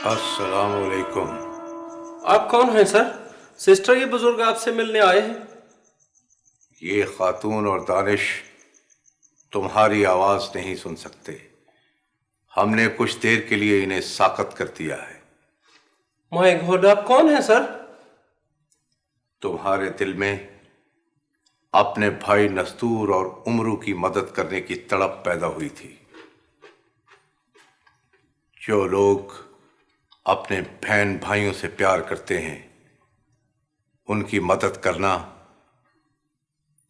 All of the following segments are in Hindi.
अस्सलाम वालेकुम। आप कौन हैं सर? सिस्टर, ये बुजुर्ग आपसे मिलने आए हैं। ये खातून और दानिश तुम्हारी आवाज नहीं सुन सकते। हमने कुछ देर के लिए इन्हें साकत कर दिया है। माय गॉड, आप कौन हैं सर? तुम्हारे दिल में अपने भाई नस्तूर और उमरू की मदद करने की तड़प पैदा हुई थी। जो लोग अपने बहन भाइयों से प्यार करते हैं, उनकी मदद करना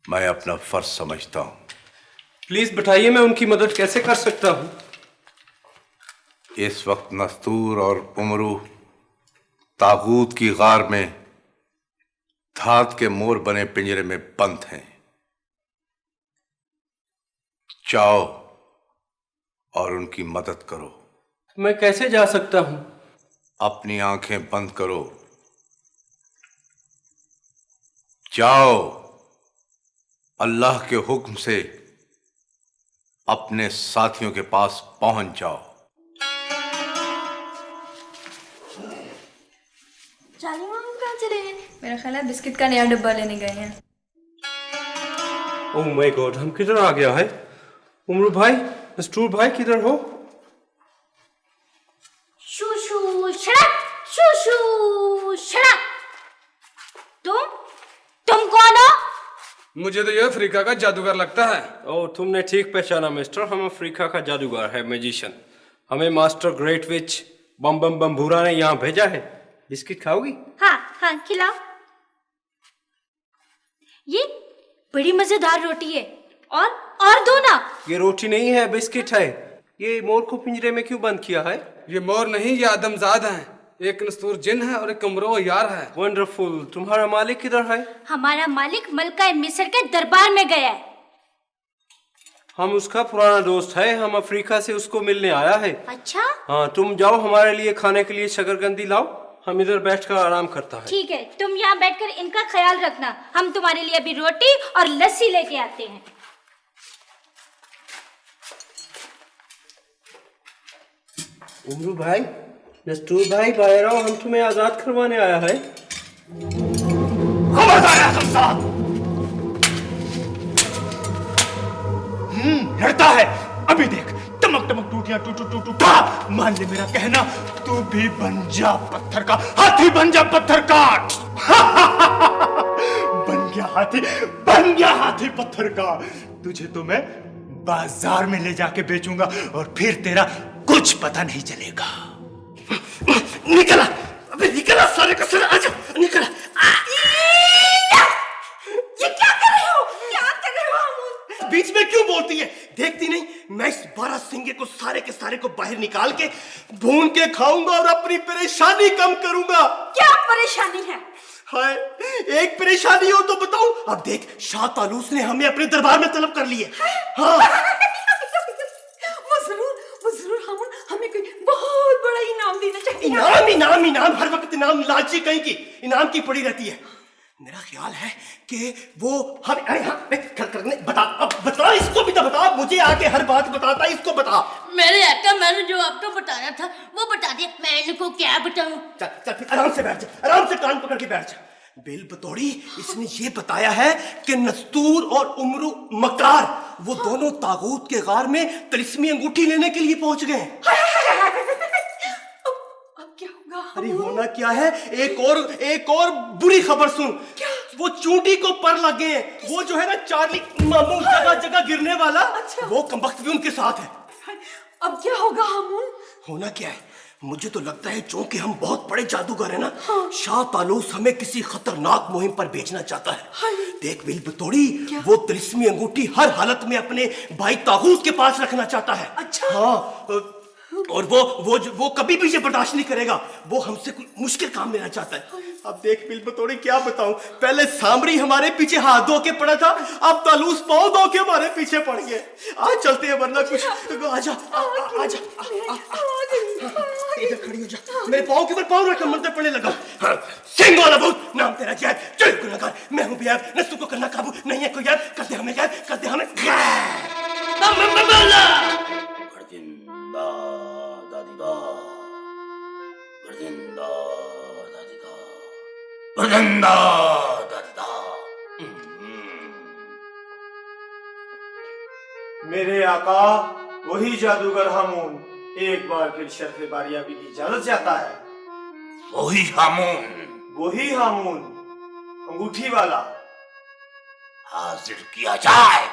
मैं अपना फर्ज समझता हूं। प्लीज बताइए, मैं उनकी मदद कैसे कर सकता हूं? इस वक्त नस्तूर और उमरू तागूत की गार में धात के मोर बने पिंजरे में बंद हैं। जाओ और उनकी मदद करो। मैं कैसे जा सकता हूं? अपनी आंखें बंद करो, जाओ, अल्लाह के हुक्म से अपने साथियों के पास पहुंच जाओ। चाली माम कहाँ चले गए? मेरा ख्याल है बिस्किट का नया डब्बा लेने गए हैं। ओह माय गॉड, हम किधर आ गया है? उमरू भाई, नस्तूर भाई, किधर हो? शू शू शड़क, शू शू शड़क। तुम कौन हो? मुझे तो यह अफ्रीका का जादूगर लगता है। ओह, तुमने ठीक पहचाना मिस्टर, हम अफ्रीका का जादूगर है, मैजिशियन। हमें मास्टर ग्रेट विच बम बम बम्बूरा ने यहाँ भेजा है। बिस्किट खाओगी? हाँ हाँ, खिलाओ। ये बड़ी मजेदार रोटी है। और दो ना। ये रोटी नहीं है, बिस्किट है। ये मोर को पिंजरे में क्यों बंद किया है? ये मोर नहीं, ये आदमजाद हैं। एक नस्तूर जिन है और एक कमरो यार है। वंडरफुल। तुम्हारा मालिक किधर है? हमारा मालिक मलका मिस्र के दरबार में गया है। हम उसका पुराना दोस्त है, हम अफ्रीका से उसको मिलने आया है। अच्छा, हाँ, तुम जाओ, हमारे लिए खाने के लिए शकरकंदी लाओ, हम इधर बैठकर आराम करता है। ठीक है, तुम यहाँ बैठकर इनका ख्याल रखना। हम तुम्हारे लिए अभी रोटी और लस्सी लेके आते हैं। उमरू भाई, नस्तूर भाई, बाहर आओ, हम तुम्हें आजाद करवाने आया है। लड़ता है। अभी देख, टमक टमक टूटियां टू टू टू टू टू। मान ले मेरा कहना, तू भी बन जा पत्थर का हाथी, बन जा पत्थर का। बन गया हाथी, बन गया हाथी पत्थर का। तुझे तो मैं बाजार में ले जाके बेचूंगा और फिर तेरा कुछ पता नहीं चलेगा। निकला, अबे निकला, सारे का सारा, आजा, निकला। ये क्या कर रहे हो? क्या कर रहे हो हम? बीच में क्यों बोलती है? देखती नहीं, मैं इस 12 सिंगे को सारे के सारे को बाहर निकाल के भून के खाऊंगा और अपनी परेशानी कम करूंगा। क्या परेशानी है? हाय, एक परेशानी हो तो बताऊं। अब देख, शाह तालूस ने हमें अपने दरबार में तलब कर लिए। हाँ, वो जरूर हमें कोई बहुत बड़ा इनाम देना चाहिए। इनाम इनाम इनाम, हर वक्त इनाम, लालची कहीं की इनाम की पड़ी रहती है। मेरा ख्याल है कि वो हम बता, अब बता, इसको भी तो बता, मुझे आके हर बात बताता, इसको बता। मेरे आका, मैंने जो आपको बताया था वो बता दिया, मैं इनको क्या बताऊं? चल चल, फिर आराम से बैठ जा, आराम से कान पकड़ के बैठ जा। बेल बतौड़ी, इसने ये बताया है कि नस्तूर और उमरू मकार वो दोनों तागूत के गार में तिलिस्मी अंगूठी लेने के लिए पहुंच गए। अब क्या होगा? अरे होना क्या है, एक और बुरी खबर सुन। क्या? वो चूंटी को पर लग गए हैं। वो जो है ना चार्ली मामू, जगह जगह गिरने वाला, अच्छा। वो कमबख्त भी उनके साथ है। अब क्या होगा हामून? होना क्या है, मुझे तो लगता है चूंकि हम बहुत बड़े जादूगर हैं ना, शाह तालूस हमें किसी खतरनाक मुहिम पर भेजना चाहता है। देख बिल बतौड़ी, वो तिलिस्मी अंगूठी हर हालत में अपने भाई तागूत के पास रखना चाहता है। अच्छा। हाँ, और वो कभी भी ये बर्दाश्त नहीं करेगा। वो हमसे कुछ मुश्किल काम लेना चाहता है। अब देख बिल बतौड़ी, क्या बताऊं, पहले सामरी हमारे पीछे हाथ धो के पड़ा था, अब तालूस पाँव धो के हमारे पीछे पड़ गए। आज चलते हैं, वरना कुछ। आजा आजा, इधर खड़ी हो जा, मेरे पाँव के ऊपर पाँव रख, मंदिर पड़ने लगा। हाँ, सिंह वाला भूत, नाम तेरा जैब, चल गुनहगार, मैं हूँ बेऐब, नस्तू को करना काबू, नहीं है कोई ऐब, कर दे हमें गैब, कर दे हमें गदिंदा दादा। मेरे आका वही जादूगर हामून एक बार फिर शर्फ बारियाबी की इजाजत चाहता है। वही हामून, वही हामून अंगूठी वाला। हाजिर किया जाए।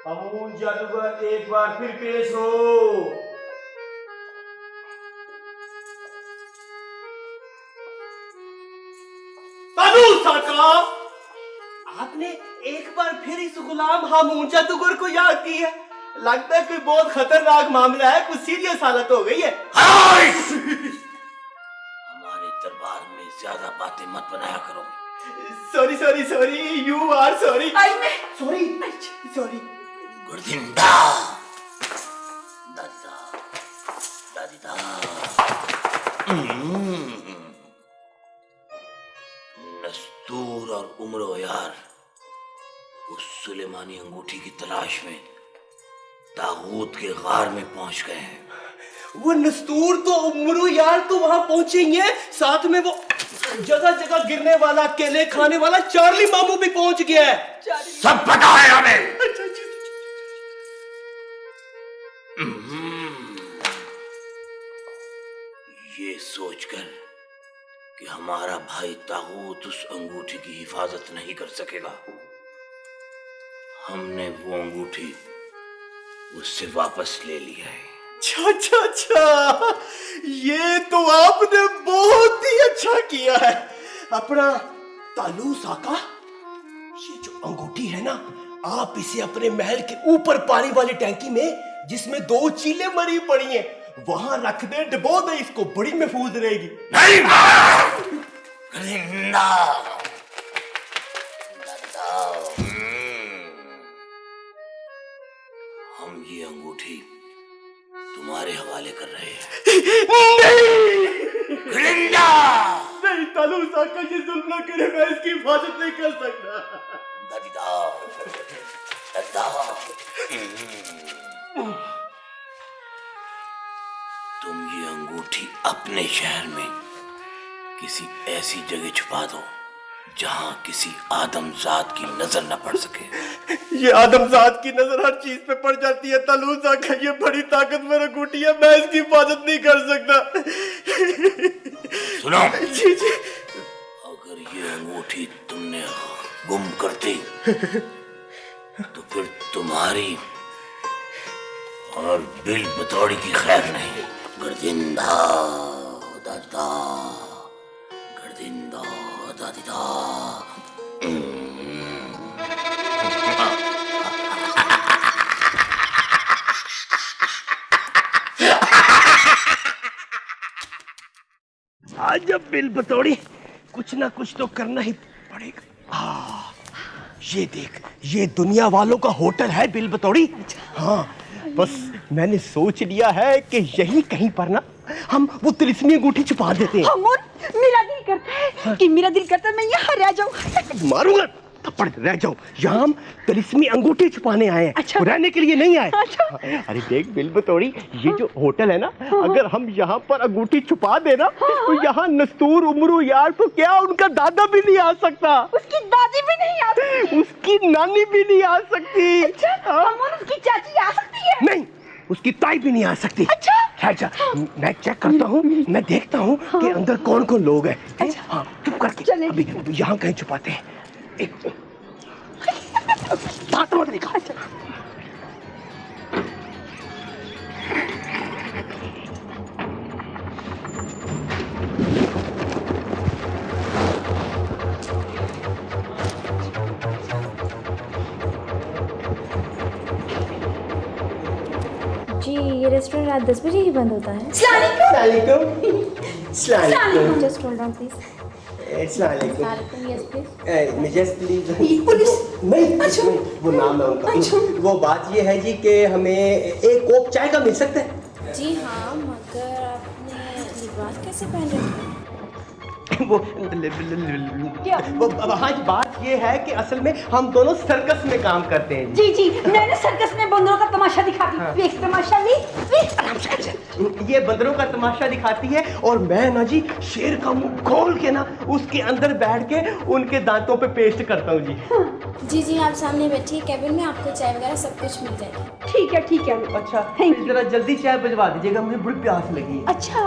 हामून जादूगर एक बार फिर पेश हो। तानूस आका, आपने एक बार फिर इस गुलाम हामून जादूगर को याद किया। लगता है कोई बहुत खतरनाक मामला है, कुछ सीरियस हालत हो गई है। हमारे दरबार में ज्यादा बातें मत बनाया करो। Sorry sorry sorry, you are sorry. Sorry sorry. गदिंदा दादा दादीदा। नस्तूर और उम्रो यार उस सुलेमानी अंगूठी की तलाश में तागूत के गार में पहुंच गए हैं। वो नस्तूर तो उमरू यार तो वहां पहुंचे ही है, साथ में वो जगह जगह गिरने वाला, केले खाने वाला चार्ली मामू भी पहुंच गया है। सब पता है हमें। ये सोचकर कि हमारा भाई तागूत उस अंगूठी की हिफाजत नहीं कर सकेगा, हमने वो अंगूठी उससे वापस ले लिया है। अच्छा अच्छा, ये तो आपने बहुत ही अच्छा किया है। अपना तालूस आका, ये जो अंगूठी है ना, आप इसे अपने महल के ऊपर पानी वाली टैंकी में, जिसमें 2 चीलें मरी पड़ी हैं, वहां रख दे, डुबो दे इसको, बड़ी महफूज रहेगी। नहीं गदिंदा हम ये अंगूठी तुम्हारे हवाले कर रहे हैं। नहीं नहीं तालूस आका, ये जुल्म ना करे, मैं इसकी हिफाजत नहीं कर सकता। तुम ये अंगूठी अपने शहर में किसी ऐसी जगह छुपा दो जहां किसी आदमजात की नजर न पड़ सके। ये आदमजात की नजर हर चीज पे पड़ जाती है तालूस आका, ये बड़ी ताकतवर अंगूठी है, मैं इसकी हिफाजत नहीं कर सकता। सुनो, जी जी। अगर ये अंगूठी तुमने गुम कर दी तो फिर तुम्हारी और बिल बतौड़ी की खैर नहीं। गदिंदा दादा, गदिंदा दादीदा। आज जब बिल बतौड़ी, कुछ ना कुछ तो करना ही पड़ेगा। ये देख, ये दुनिया वालों का होटल है बिल बतौड़ी। हाँ, बस मैंने सोच लिया है कि यही कहीं पर ना हम वो तिलिस्मी अंगूठी छुपा देते हैं। हामून, मेरा दिल करता है मैं यहाँ रह जाऊँ। मारूंगा थप्पड़, रह जाओ। यहाँ हम तिलिस्मी अंगूठी छुपाने आए हैं। अच्छा। रहने के लिए नहीं आए। अच्छा। अरे देख बिल बतौड़ी, ये जो होटल है ना, अगर हम यहाँ पर अंगूठी छुपा देना तो यहाँ नस्तूर उमरू यार तो क्या, उनका दादा भी नहीं आ सकता, उसकी दादी भी नहीं आ सकती, उसकी नानी भी नहीं आ सकती। अच्छा, हामून, उसकी चाची आ सकती है? नहीं, उसकी ताई भी नहीं आ सकती। अच्छा। मैं चेक करता हूँ, मैं देखता हूँ कि अंदर कौन कौन लोग हैं। अच्छा। हाँ, चुप करके चलें। अभी यहाँ कहीं छुपाते हैं। एक बात मत निकाल। जी, ये रेस्टोरेंट रात 10 बजे ही बंद होता है। Just hold on please. Yes please. Police नहीं, अच्छा वो नाम है उनका। अच्छा। वो बात ये है जी कि हमें एक कोप चाय का मिल सकता है? जी हाँ, मगर आपने लिबास कैसे पहन रखा है? हाँ, बात ये है कि असल में हम दोनों सर्कस में काम करते हैं जी जी, मैंने सर्कस में बंदरों का तमाशा दिखाती। देख तमाशा ली, आराम से कर। ये बंदरों का तमाशा दिखाती है और मैं ना जी शेर का मुंह खोल के ना उसके अंदर बैठ के उनके दांतों पे पेस्ट करता हूँ जी। जी जी, आप सामने बैठिए, कैबिन में आपको चाय वगैरह सब कुछ मिल जाएगा। ठीक है ठीक है। अच्छा, जरा जल्दी चाय भिजवा दीजिएगा, मुझे बड़ी प्यास लगी है। अच्छा,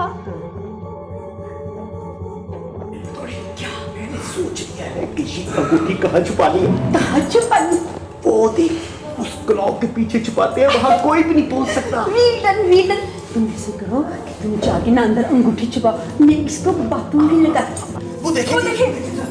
मैंने सोच लिया है कि ये अंगूठी कहाँ छुपानी है। कहाँ छुपानी? वो देख, उस क्लॉक के पीछे छुपाते हैं, वहाँ कोई भी नहीं पहुँच सकता। रीडन, तुम ऐसे करो कि तुम जाके ना अंदर अंगूठी छुपाओ, मैं इसको बाथरूम भी लगा। वो देखे,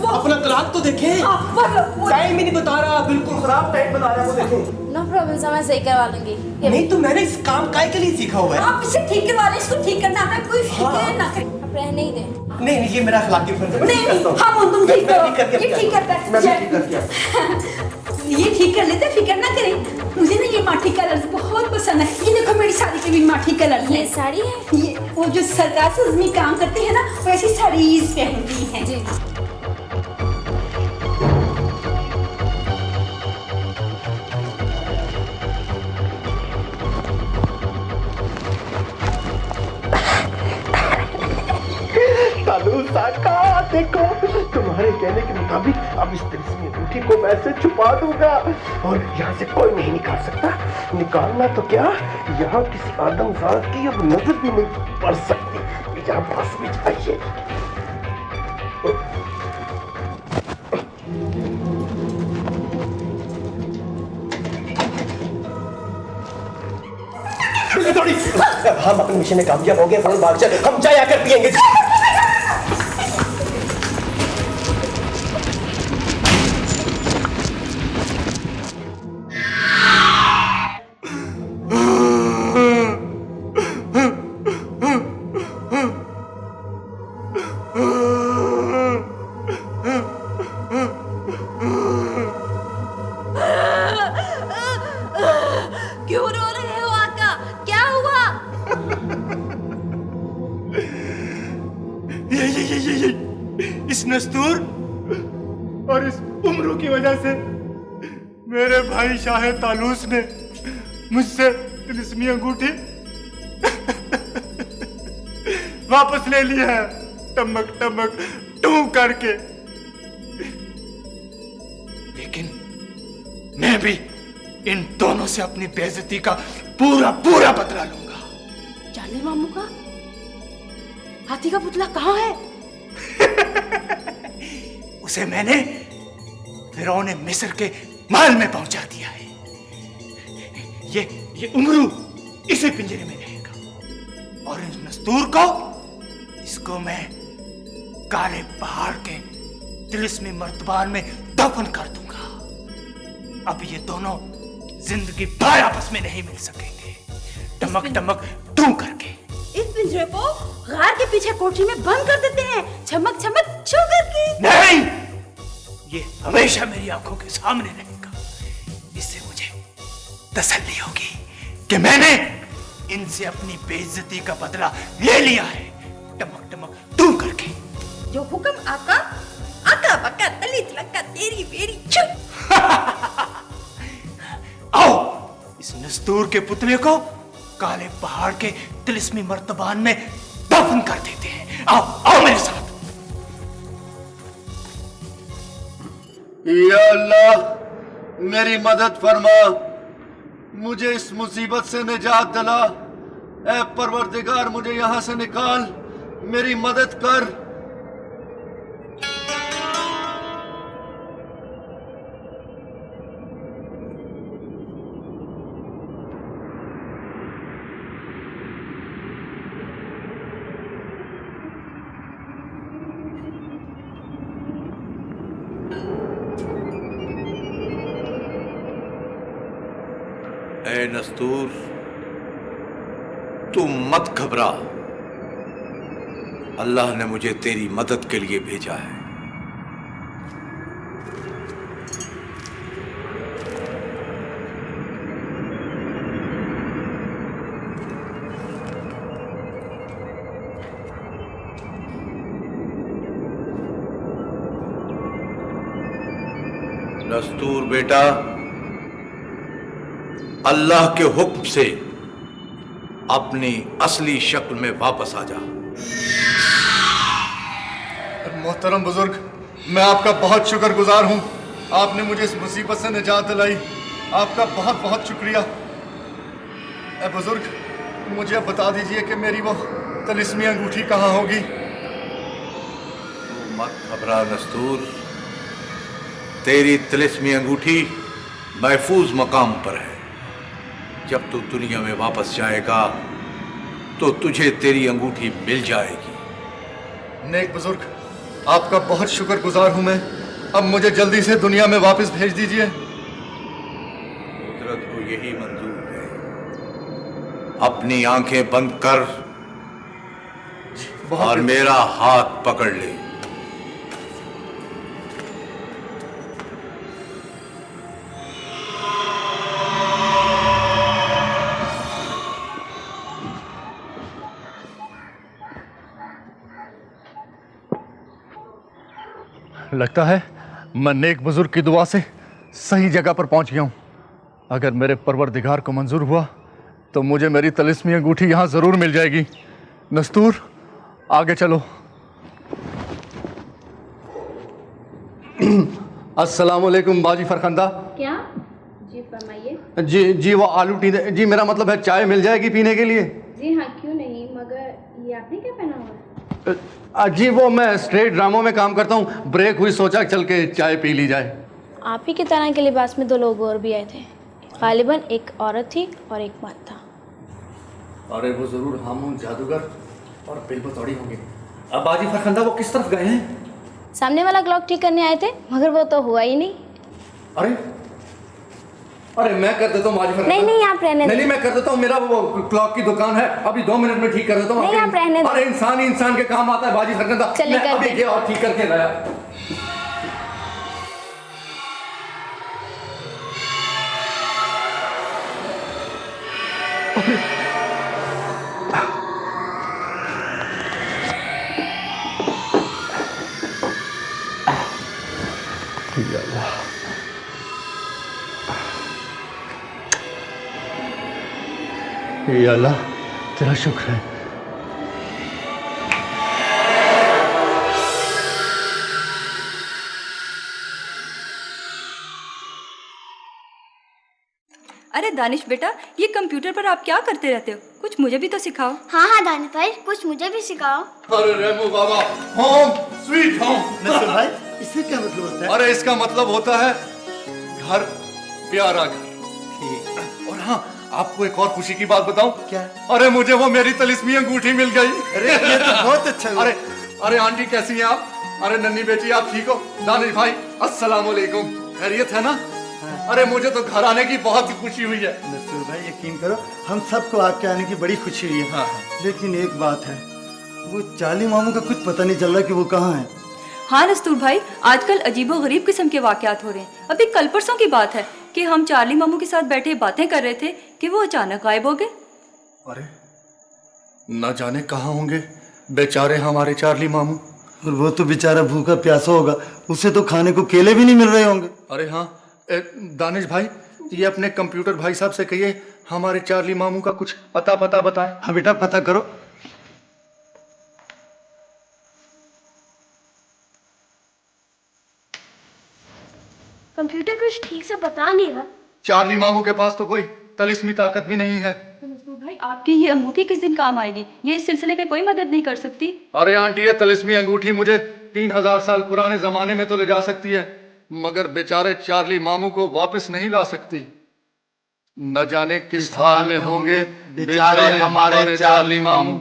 अपना क्लॉक तो देखे। टाइम ही नहीं बता रहा, बिल्कुल खराब टाइम बता रहा है। वो देखे। नो प्रॉब्लम, मैं सही करवा लूंगी। नहीं तो मैंने इस काम काय के लिए सीखा हुआ है। आप इसे ठीक करवा लें, इसको ठीक करना आता है, कोई फिक्र ना करे। आप रहने ही दें। नहीं, ये मेरा अखलाकी फर्ज है। नहीं, हम तुम ठीक करो। ये ठीक करता है। मैं भी ठीक करके आता हूँ। ये ठीक कर लेते, फिक्र ना करें। मुझे ना ये माठी कलर बहुत पसंद है। ये देखो मेरी साड़ी के भी माठी कलर है। ये साड़ी है? ये वो जो सरकार से उसमें काम करते हैं ना, वैसी साड़ीज पहनती हैं। जी साका, देखो तुम्हारे कहने के मुताबिक अब इस तिलिस्मी अंगूठी को मैं से छुपा दूंगा और यहाँ से कोई नहीं निकाल सकता। निकालना तो क्या, यहाँ किसी आदमजात की अब नजर भी नहीं पड़ सकती। यहाँ पास में जाइए। हम अपने मिशन में कामयाब हो गए, फौरन भाग चल, हम चाय आकर पियेंगे। क्यों रो रहे हो आका? क्या हुआ? ये इस नस्तूर और इस उम्र की वजह से मेरे भाई शाह तालूस ने मुझसे तिलिस्मी अंगूठी वापस ले लिया है, टमक टमक टू करके। लेकिन मैं भी इन दोनों से अपनी बेइज्जती का पूरा पूरा बदला लूंगा। जाने मामू का हाथी का पुतला कहाँ है? उसे मैंने फिरौन मिस्र के महल में पहुंचा दिया है। ये उमरू इसी पिंजरे में रहेगा और इस नस्तूर को, इसको मैं काले पहाड़ के तिलिस्मी मर्तबान में दफन कर दूंगा। अब ये दोनों जिंदगी भर आपस में नहीं मिल सकेंगे, टमक टमक टू करके। इस पिंजरे को गार के पीछे कोठरी में बंद कर देते हैं, चमक चमक छू करके। नहीं, ये हमेशा मेरी आंखों के सामने रहेगा। इससे मुझे तसल्ली होगी कि मैंने इनसे अपनी बेइज्जती का बदला ले लिया है, टमक टमक टू करके। जो हुक्म आका, आका बका तली तलका तेरी बेरी छू। आओ, इस नस्तूर के पुतले को काले पहाड़ के तिलिस्मी मर्तबान में दफन कर देते हैं। आओ आओ मेरे साथ। या अल्लाह, मेरी मदद फरमा, मुझे इस मुसीबत से निजात दिला। ऐ परवरदिगार, मुझे यहां से निकाल, मेरी मदद कर। ए नस्तूर, तू मत घबरा, अल्लाह ने मुझे तेरी मदद के लिए भेजा है। नस्तूर बेटा, अल्लाह के हुक्म से अपनी असली शक्ल में वापस आ जा। मोहतरम बुजुर्ग, मैं आपका बहुत शुक्रगुजार हूँ। आपने मुझे इस मुसीबत से निजात दिलाई। आपका बहुत बहुत शुक्रिया। ए बुजुर्ग, मुझे अब बता दीजिए कि मेरी वो तिलिस्मी अंगूठी कहाँ होगी। मत घबरा नस्तूर, तेरी तिलिस्मी अंगूठी महफूज मकाम पर है। जब तू दुनिया में वापस जाएगा तो तुझे तेरी अंगूठी मिल जाएगी। नेक बुजुर्ग, आपका बहुत शुक्रगुजार हूं मैं। अब मुझे जल्दी से दुनिया में वापस भेज दीजिए। कुदरत को यही मंजूर है। अपनी आंखें बंद कर और मेरा हाथ पकड़ ले। लगता है मैं नेक बुजुर्ग की दुआ से सही जगह पर पहुंच गया हूं। अगर मेरे परवरदिगार को मंजूर हुआ तो मुझे मेरी तिलिस्मी अंगूठी यहां जरूर मिल जाएगी। नस्तूर, आगे चलो। अस्सलाम वालेकुम बाजी फरखंदा। क्या? जी फरमाइए। जी वो आलू टी जी, मेरा मतलब है चाय मिल जाएगी पीने के लिए? जी हाँ, क्यों नहीं, मगर ये आपने क्या पहना हुआ है? जी वो मैं स्ट्रेट ड्रामों में काम करता हूँ। ब्रेक हुई, सोचा चल के चाय पी ली जाए। आप ही की तरह के लिबास में 2 लोग और भी आए थे। गालिबन एक औरत थी और एक मर्द था। अरे वो जरूर हामून जादूगर और बिलबतौड़ी होंगे। अब बाजी फरखंदा वो किस तरफ गए हैं? सामने वाला क्लॉक ठीक करने आए थे, मगर वो तो हुआ ही नहीं। अरे मैं कर देता हूँ बाजी फरखंदा। नहीं आप रहने नहीं मैं कर देता हूँ। मेरा वो क्लॉक की दुकान है, अभी 2 मिनट में ठीक कर देता हूँ। नहीं आप रहने दो। अरे इंसान ही इंसान के काम आता है बाजी फरखंदा। चलिए मैं अभी गया और ठीक करके लाया। या अल्लाह, तेरा शुक्र है। अरे दानिश बेटा, ये कंप्यूटर पर आप क्या करते रहते हो? कुछ मुझे भी तो सिखाओ। हाँ दानिश भाई, कुछ मुझे भी सिखाओ। अरे रेमो बाबा, होम स्वीट होम। नसर भाई, इससे क्या मतलब होता है? अरे इसका मतलब होता है घर, प्यारा घर। और हाँ, आपको एक और खुशी की बात बताऊं? क्या? अरे मुझे वो मेरी तिलिस्मी अंगूठी मिल गई। अरे ये तो बहुत अच्छा हुआ। अरे आंटी कैसी हैं आप? अरे नन्ही बेटी आप ठीक हो? दानिश भाई अस्सलाम वालेकुम, खैरियत है ना? अरे मुझे तो घर आने की बहुत खुशी हुई है। नसर भाई यकीन करो, हम सबको आपके आने की बड़ी खुशी हुई है। लेकिन एक बात है, वो चार्ली मामू का कुछ पता नहीं चल रहा कि वो कहाँ है। हाँ नस्तूर भाई, आजकल अजीबो-गरीब किस्म के वाकयात हो रहे हैं। अभी कल परसों की बात है कि हम चार्ली मामू के साथ बैठे बातें कर रहे थे कि वो अचानक गायब हो गए। अरे न जाने कहाँ होंगे बेचारे हमारे चार्ली मामू। और वो तो बेचारा भूखा प्यासा होगा, उसे तो खाने को केले भी नहीं मिल रहे होंगे। अरे हाँ दानिश भाई, ये अपने कंप्यूटर भाई साहब से कहिए हमारे चार्ली मामू का कुछ पता बताएं। हाँ बेटा, पता करो। कंप्यूटर कुछ ठीक से बता नहीं रहा। चार्ली मामू के पास तो कोई तिलिस्मी ताकत भी नहीं है। भाई आपकी ये अंगूठी किस दिन काम आएगी? ये इस सिलसिले में कोई मदद नहीं कर सकती? अरे आंटी, ये तिलिस्मी अंगूठी मुझे 3000 साल पुराने जमाने में तो ले जा सकती है, मगर बेचारे चार्ली मामू को वापस नहीं ला सकती। न जाने किस हाल में होंगे बेचारे हमारे चार्ली मामू।